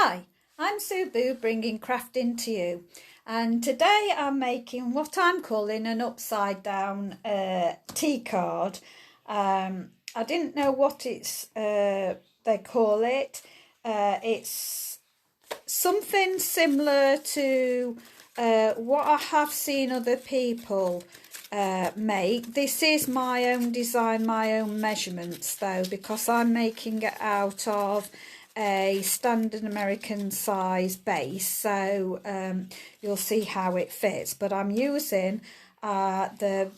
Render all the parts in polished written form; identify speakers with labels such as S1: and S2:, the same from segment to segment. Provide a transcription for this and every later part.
S1: Hi, I'm Sue Boo bringing crafting to you, and today I'm making what I'm calling an upside down tea card. I didn't know what they call it. It's something similar to what I have seen other people make. This is my own design, my own measurements though, because I'm making it out of a standard American size base, so you'll see how it fits. But I'm using the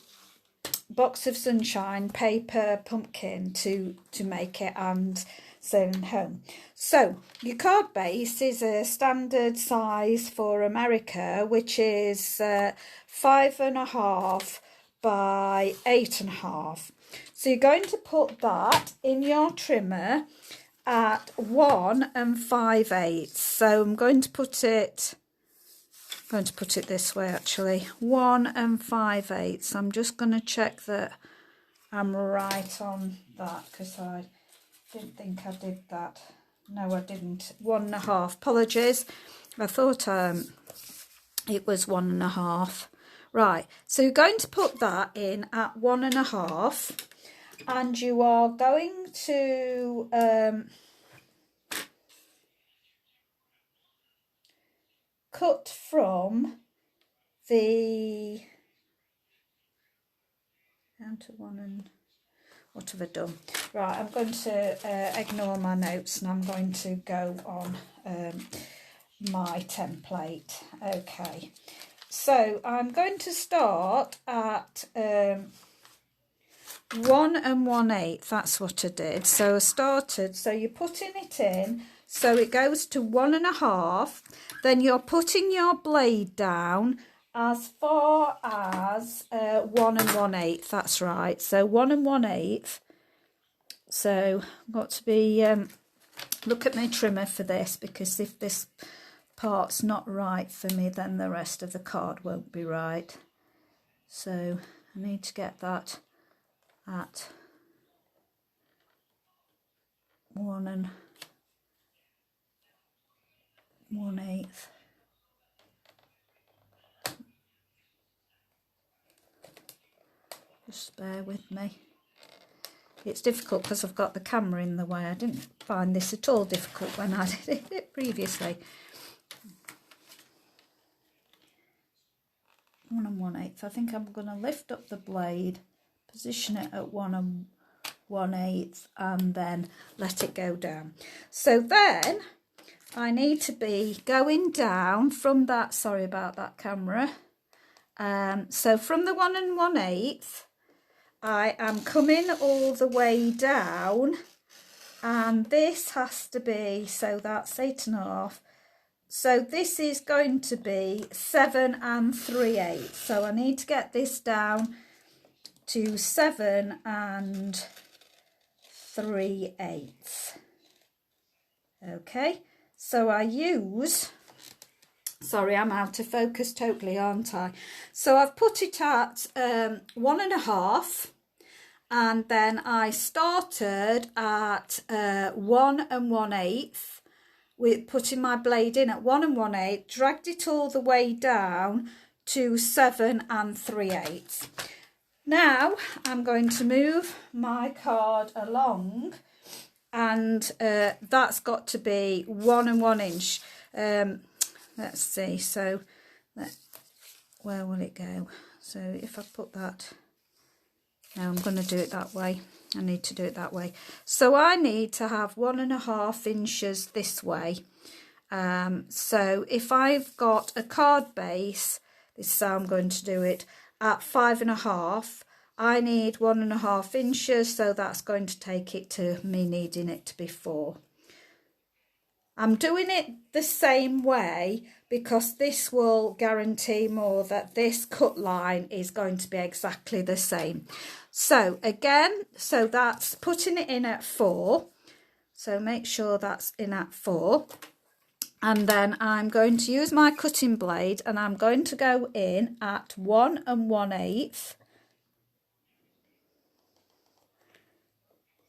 S1: box of sunshine paper pumpkin to make it and sewn home. So your card base is a standard size for America, which is 5.5 by 8.5. So you're going to put that in your trimmer at 1 5/8. So I'm going to put it this way actually, 1 5/8. I'm just going to check that I'm right on that, because I didn't think I did that. No, I didn't. 1.5. Apologies. I thought it was 1.5. Right, so you're going to put that in at 1.5, and you are going to cut from the down to 1 and what have I done? Right, I'm going to ignore my notes and I'm going to go on my template. Okay, so I'm going to start at 1 1/8. That's what I did. So I started, so you're putting it in, so it goes to 1.5, then you're putting your blade down as far as 1 1/8. That's right, so 1 1/8. So I've got to be look at my trimmer for this, because if this part's not right for me, then the rest of the card won't be right. So I need to get that at 1 1/8. Just bear with me. It's difficult because I've got the camera in the way. I didn't find this at all difficult when I did it previously. 1 1/8. I think I'm going to lift up the blade, position it at 1 1/8, and then let it go down. So then I need to be going down from that, sorry about that camera. So from the 1 1/8, I am coming all the way down, and this has to be, so that's 8.5. So this is going to be 7 3/8. So I need to get this down to 7 3/8. Okay, so I use, sorry, I'm out of focus totally, aren't I? So I've put it at 1.5, and then I started at 1 1/8 with putting my blade in at 1 1/8, dragged it all the way down to 7 3/8. Now I'm going to move my card along, and that's got to be 1 1 inch. Let's see, so where will it go? So if I put that, no, I'm going to do it that way. I need to do it that way. So I need to have 1.5 inches this way. So if I've got a card base, this is how I'm going to do it, at 5.5, I need 1.5 inches, so that's going to take it to me needing it to be 4. I'm doing it the same way because this will guarantee more that this cut line is going to be exactly the same. So again, so that's putting it in at 4. So make sure that's in at 4. And then I'm going to use my cutting blade, and I'm going to go in at 1 1/8.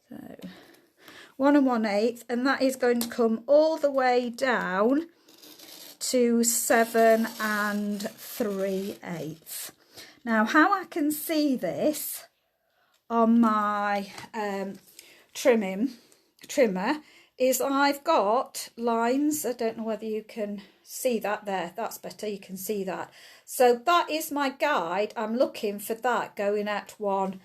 S1: So 1 1/8, and that is going to come all the way down to 7 3/8. Now, how I can see this on my trimmer is I've got lines. I don't know whether you can see that there. That's better, you can see that. So that is my guide. I'm looking for that going at 7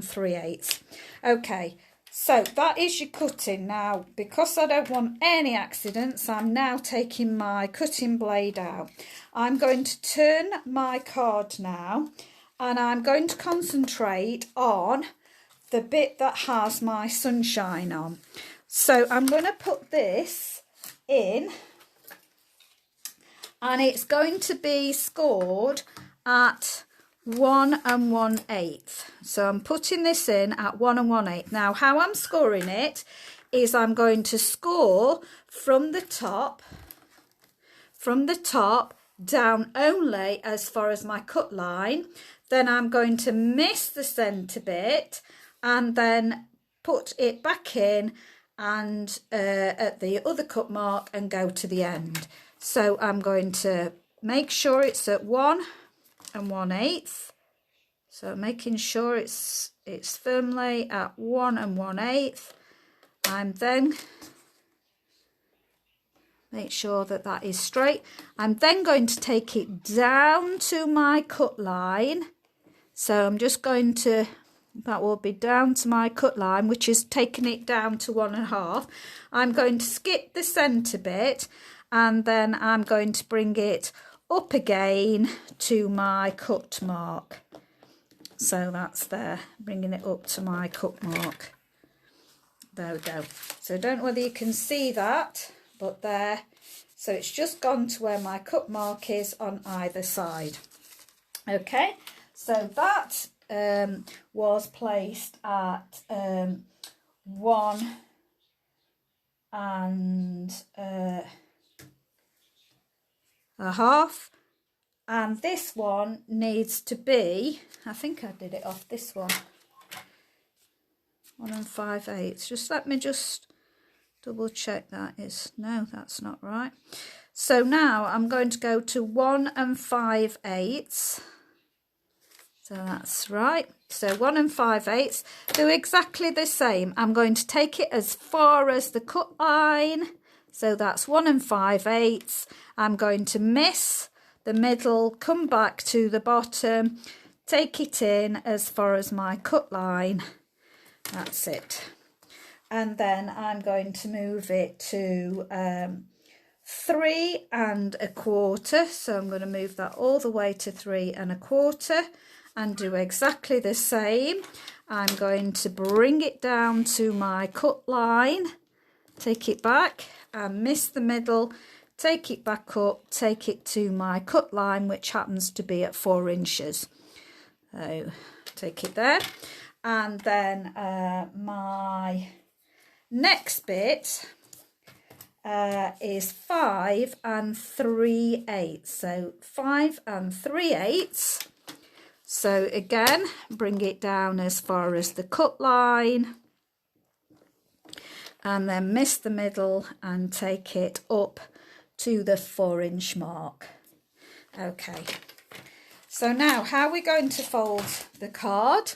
S1: 3/8. Okay, so that is your cutting. Now, because I don't want any accidents, I'm now taking my cutting blade out. I'm going to turn my card now, and I'm going to concentrate on the bit that has my sunshine on. So I'm going to put this in, and it's going to be scored at 1 1/8. So I'm putting this in at 1 1/8. Now, how I'm scoring it is I'm going to score from the top down only as far as my cut line. Then I'm going to miss the centre bit and then put it back in and at the other cut mark and go to the end. So I'm going to make sure it's at 1 1/8. So making sure it's firmly at 1 1/8. I'm then make sure that that is straight. I'm then going to take it down to my cut line. So I'm just going to, that will be down to my cut line, which is taking it down to 1 1/2. I'm going to skip the centre bit, and then I'm going to bring it up again to my cut mark. So that's there, bringing it up to my cut mark. There we go. So I don't know whether you can see that, but there. So it's just gone to where my cut mark is on either side. Okay, so that was placed at 1 1/2, and this one needs to be, I think I did it off this one, 1 5/8. Just let me just double check that is, no, that's not right. So now I'm going to go to 1 5/8. So that's right. So 1 5/8, do exactly the same. I'm going to take it as far as the cut line. So that's 1 5/8. I'm going to miss the middle, come back to the bottom, take it in as far as my cut line. That's it. And then I'm going to move it to 3 1/4. So I'm going to move that all the way to 3 1/4 and do exactly the same. I'm going to bring it down to my cut line, take it back and miss the middle, take it back up, take it to my cut line, which happens to be at 4 inches. So take it there. And then my next bit is 5 3/8. So 5 3/8. So again, bring it down as far as the cut line and then miss the middle and take it up to the 4-inch mark. Okay, so now how we're going to fold the card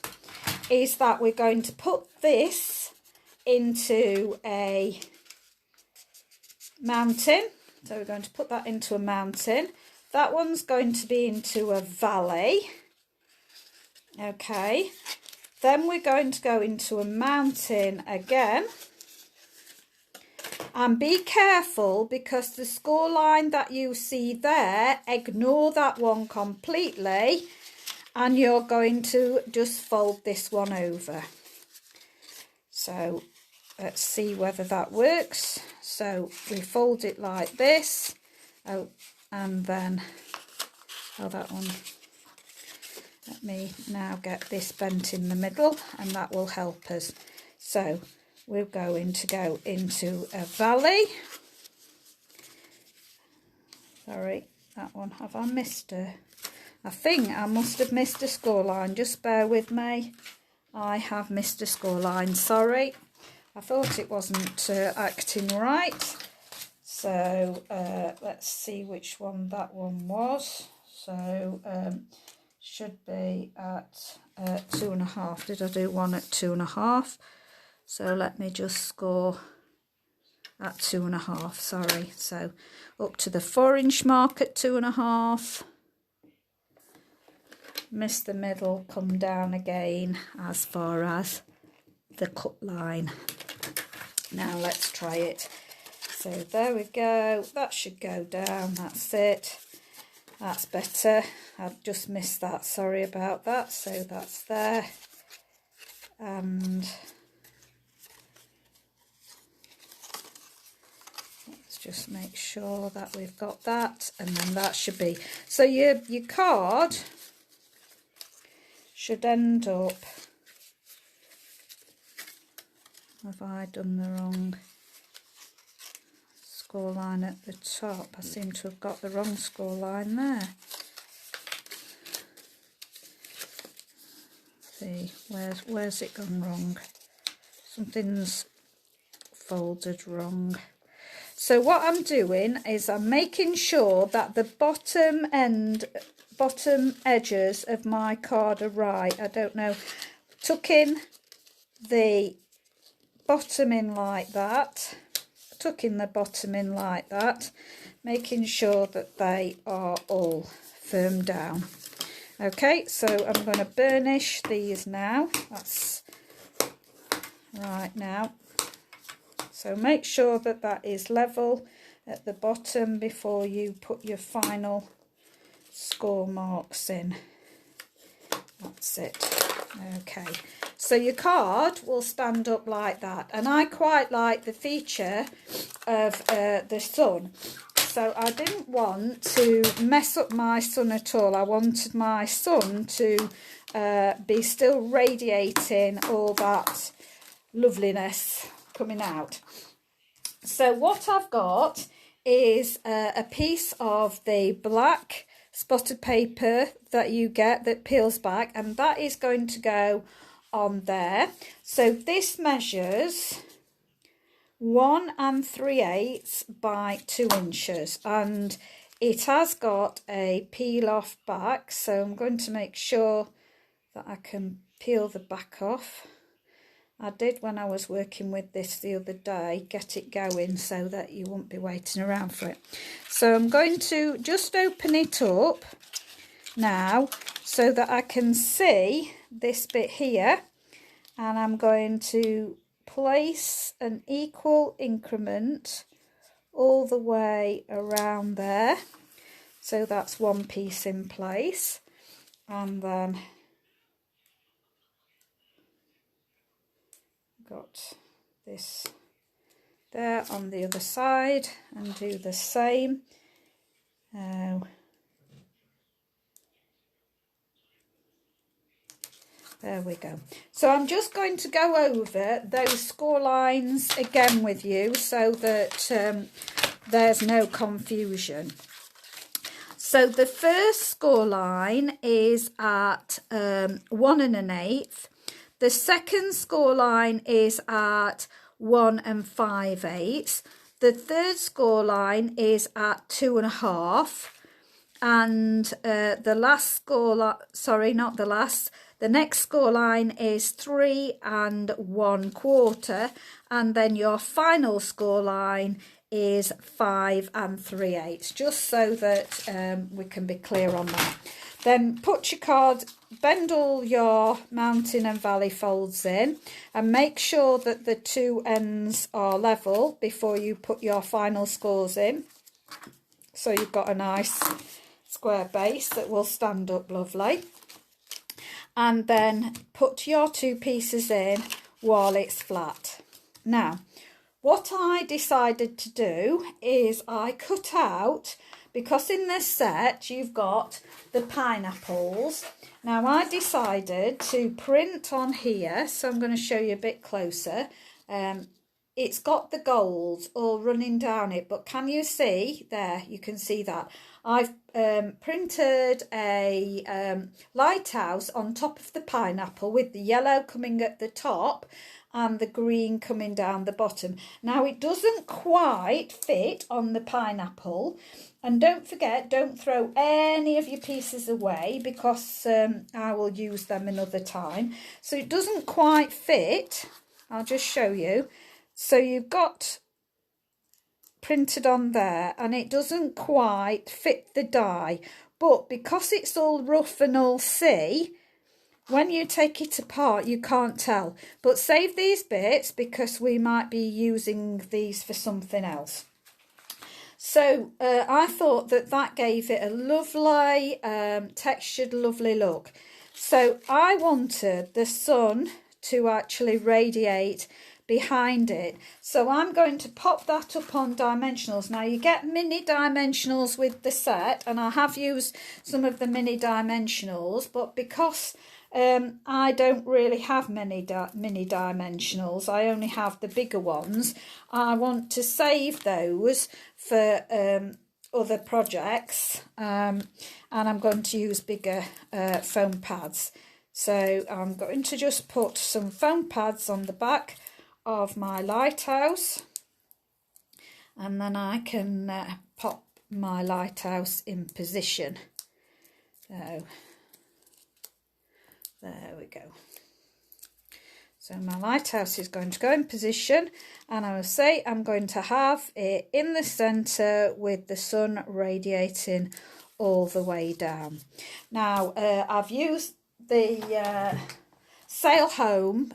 S1: is that we're going to put this into a mountain. So we're going to put that into a mountain. That one's going to be into a valley. Okay, then we're going to go into a mountain again. And be careful, because the score line that you see there, ignore that one completely, and you're going to just fold this one over. So let's see whether that works. So we fold it like this. Oh, and then, oh, that one. Let me now get this bent in the middle, and that will help us. So we're going to go into a valley. Sorry, that one, have I missed a? I think I must have missed a score line. Just bear with me. I have missed a score line, sorry. I thought it wasn't acting right. So let's see which one that one was. So should be at 2.5. Did I do one at 2.5? So let me just score at 2.5, sorry. So up to the 4-inch mark at 2.5. Miss the middle, come down again as far as the cut line. Now let's try it. So there we go, that should go down, that's it. That's better. I've just missed that, sorry about that. So that's there. And let's just make sure that we've got that, and then that should be. So your card should end up, have I done the wrong score line at the top? I seem to have got the wrong score line there. See, where's it gone wrong? Something's folded wrong. So what I'm doing is I'm making sure that the bottom edges of my card are right. I don't know, tucking the bottom in like that, tucking the bottom in like that, making sure that they are all firm down. Okay, so I'm going to burnish these now. That's right now. So make sure that that is level at the bottom before you put your final score marks in. That's it. Okay, so your card will stand up like that, and I quite like the feature of the sun. So I didn't want to mess up my sun at all. I wanted my sun to be still radiating all that loveliness coming out. So what I've got is a piece of the black spotted paper that you get that peels back, and that is going to go on there. So this measures 1 3/8 by 2 inches, and it has got a peel off back, so I'm going to make sure that I can peel the back off. I did when I was working with this the other day, get it going so that you won't be waiting around for it. So I'm going to just open it up now so that I can see this bit here, and I'm going to place an equal increment all the way around there. So that's one piece in place, and then got this there on the other side and do the same. There we go. So I'm just going to go over those score lines again with you so that there's no confusion. So the first score line is at 1 1/8. The second score line is at 1 5/8. The third score line is at 2.5. And the last score line, sorry, not the last, the next score line is 3 1/4, and then your final score line is 5 3/8, just so that we can be clear on that. Then put your card, bend all your mountain and valley folds in, and make sure that the two ends are level before you put your final scores in, so you've got a nice square base that will stand up lovely. And then put your two pieces in while it's flat. Now, what I decided to do is I cut out, because in this set you've got the pineapples. Now I decided to print on here, so I'm going to show you a bit closer. it's got the gold all running down it, but can you see there? You can see that I've printed a lighthouse on top of the pineapple with the yellow coming at the top and the green coming down the bottom. Now it doesn't quite fit on the pineapple, and don't forget, don't throw any of your pieces away, because I will use them another time. So it doesn't quite fit. I'll just show you. So you've got printed on there and it doesn't quite fit the die, but because it's all rough and all see, when you take it apart you can't tell. But save these bits because we might be using these for something else. So I thought that gave it a lovely textured, lovely look. So I wanted the sun to actually radiate behind it, so I'm going to pop that up on dimensionals. Now you get mini dimensionals with the set, and I have used some of the mini dimensionals, but because I don't really have many mini dimensionals, I only have the bigger ones. I want to save those for other projects, and I'm going to use bigger foam pads. So I'm going to just put some foam pads on the back of my lighthouse, and then I can pop my lighthouse in position. So there we go. So my lighthouse is going to go in position, and I will say I'm going to have it in the centre with the sun radiating all the way down. Now I've used the sail home,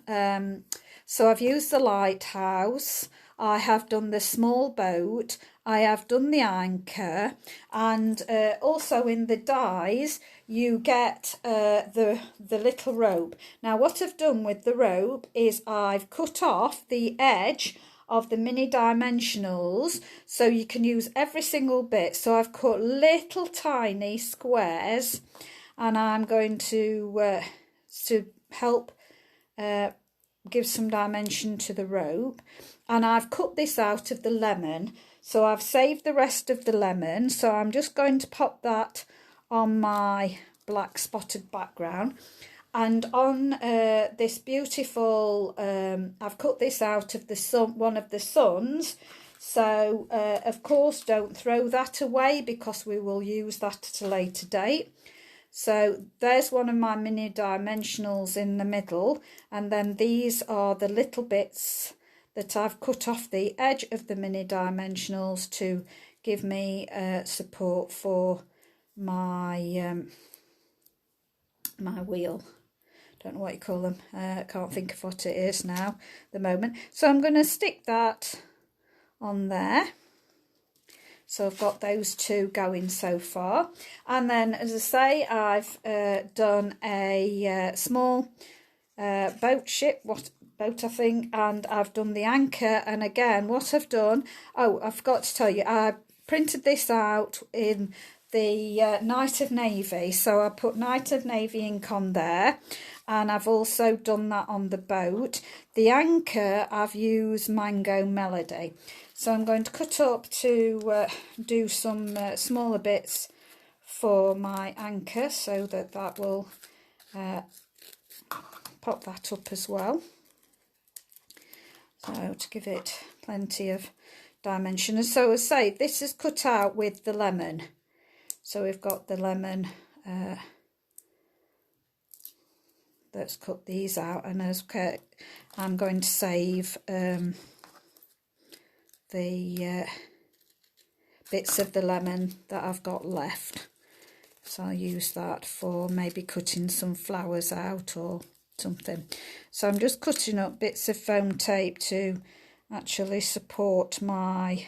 S1: so I've used the lighthouse, I have done the small boat, I have done the anchor, and also in the dies you get the little rope. Now what I've done with the rope is I've cut off the edge of the mini dimensionals so you can use every single bit. So I've cut little tiny squares, and I'm going to help give some dimension to the rope. And I've cut this out of the lemon, so I've saved the rest of the lemon, so I'm just going to pop that on my black spotted background. And on this beautiful, I've cut this out of the sun, one of the suns, so of course don't throw that away because we will use that at a later date. So there's one of my mini dimensionals in the middle, and then these are the little bits that I've cut off the edge of the mini dimensionals to give me support for my my wheel. Don't know what you call them. I can't think of what it is now at the moment. So I'm going to stick that on there. So I've got those two going so far. And then, as I say, I've done a small boat I think, and I've done the anchor. And again, what I've done, oh, I forgot to tell you, I printed this out in the Night of Navy. So I put Night of Navy ink on there, and I've also done that on the boat. The anchor, I've used Mango Melody. So I'm going to cut up to do some smaller bits for my anchor, so that will pop that up as well. So to give it plenty of dimension. And so as I say, this is cut out with the lemon. So we've got the lemon, let's cut these out, and as I'm going to save the bits of the lemon that I've got left. So I'll use that for maybe cutting some flowers out or something. So I'm just cutting up bits of foam tape to actually support my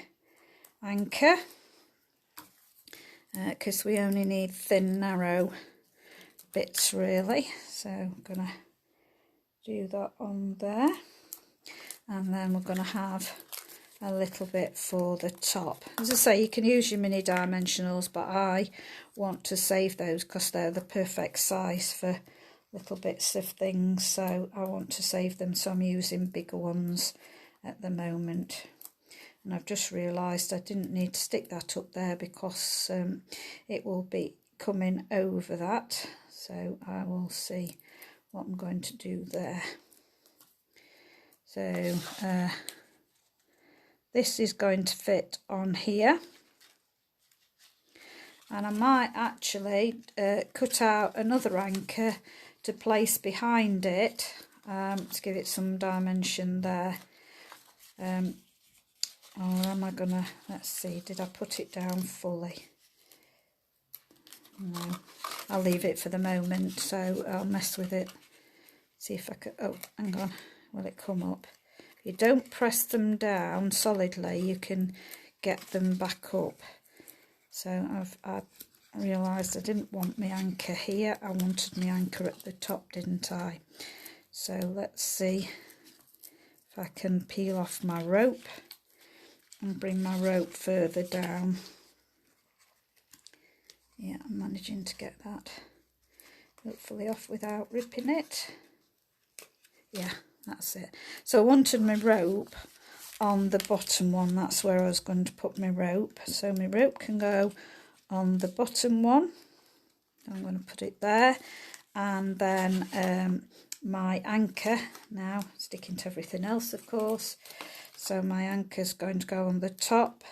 S1: anchor, because we only need thin, narrow bits really. So I'm going to do that on there, and then we're going to have a little bit for the top. As I say, you can use your mini dimensionals, but I want to save those because they're the perfect size for little bits of things, so I want to save them, so I'm using bigger ones at the moment. And I've just realised I didn't need to stick that up there because it will be coming over that. So I will see what I'm going to do there. So this is going to fit on here. And I might actually cut out another anchor to place behind it to give it some dimension there. Or am I gonna, let's see, did I put it down fully? No, I'll leave it for the moment, so I'll mess with it. See if I could, oh, hang on, will it come up? If you don't press them down solidly, you can get them back up. So I realised I didn't want my anchor here, I wanted my anchor at the top, didn't I? So let's see if I can peel off my rope and bring my rope further down. Yeah, I'm managing to get that hopefully off without ripping it. Yeah, that's it. So I wanted my rope on the bottom one, that's where I was going to put my rope. So my rope can go on the bottom one. I'm going to put it there, and then my anchor, now sticking to everything else of course, so my anchor's going to go on the top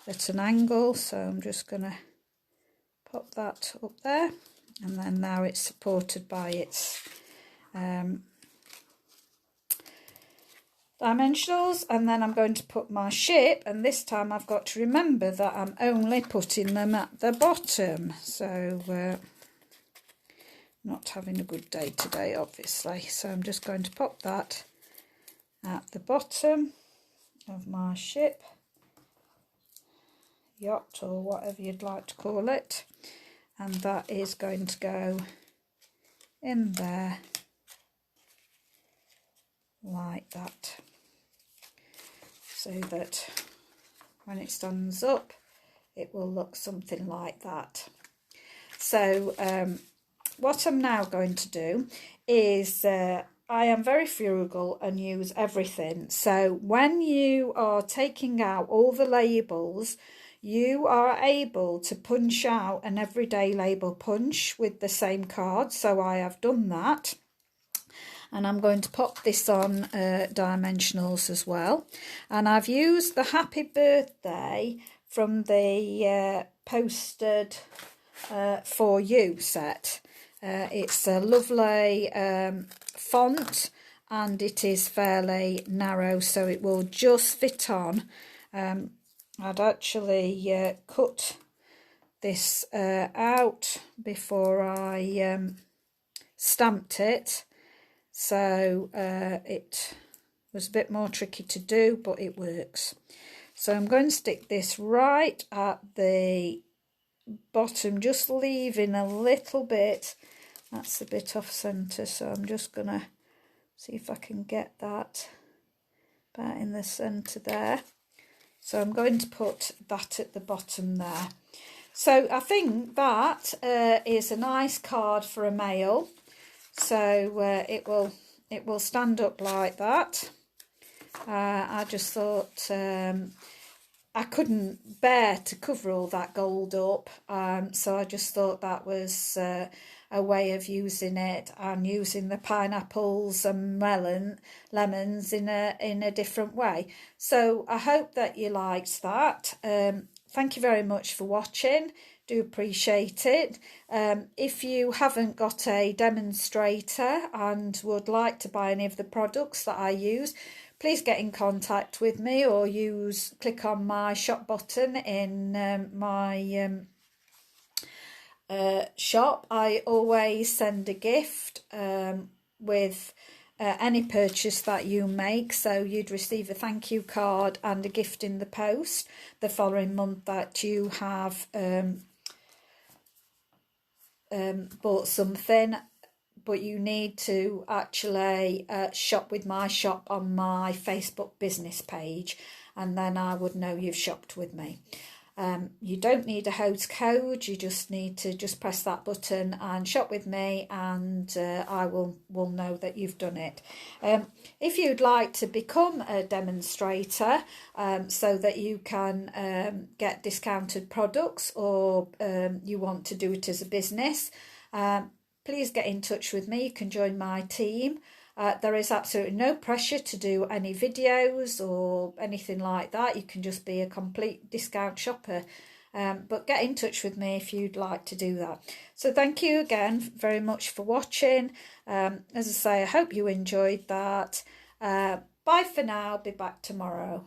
S1: at an angle, so I'm just going to pop that up there, and then now it's supported by its dimensionals, and then I'm going to put my ship, and this time I've got to remember that I'm only putting them at the bottom, so not having a good day today obviously, so I'm just going to pop that at the bottom of my ship, yacht or whatever you'd like to call it, and that is going to go in there like that, so that when it stands up it will look something like that. So what I'm now going to do is I am very frugal and use everything. So when you are taking out all the labels, you are able to punch out an everyday label punch with the same card. So I have done that. And I'm going to pop this on dimensionals as well. And I've used the Happy Birthday from the Posted For You set. It's a lovely font, and it is fairly narrow, so it will just fit on. I'd actually cut this out before I stamped it, so it was a bit more tricky to do, but it works. So I'm going to stick this right at the bottom, just leaving a little bit. That's a bit off centre, so I'm just going to see if I can get that about in the centre there. So I'm going to put that at the bottom there. So I think that is a nice card for a mail. So it will stand up like that. I just thought I couldn't bear to cover all that gold up, so I just thought that was a way of using it, and using the pineapples and lemons in a different way. So I hope that you liked that. Thank you very much for watching. Do appreciate it. If you haven't got a demonstrator and would like to buy any of the products that I use, please get in contact with me, or click on my shop button in my shop. I always send a gift with any purchase that you make, so you'd receive a thank you card and a gift in the post the following month that you have bought something. But you need to actually shop with my shop on my Facebook business page, and then I would know you've shopped with me. You don't need a host code, you just need to press that button and shop with me, and I will know that you've done it. If you'd like to become a demonstrator so that you can get discounted products, or you want to do it as a business, please get in touch with me. You can join my team. There is absolutely no pressure to do any videos or anything like that. You can just be a complete discount shopper. But get in touch with me if you'd like to do that. So thank you again very much for watching. As I say, I hope you enjoyed that. Bye for now. I'll be back tomorrow.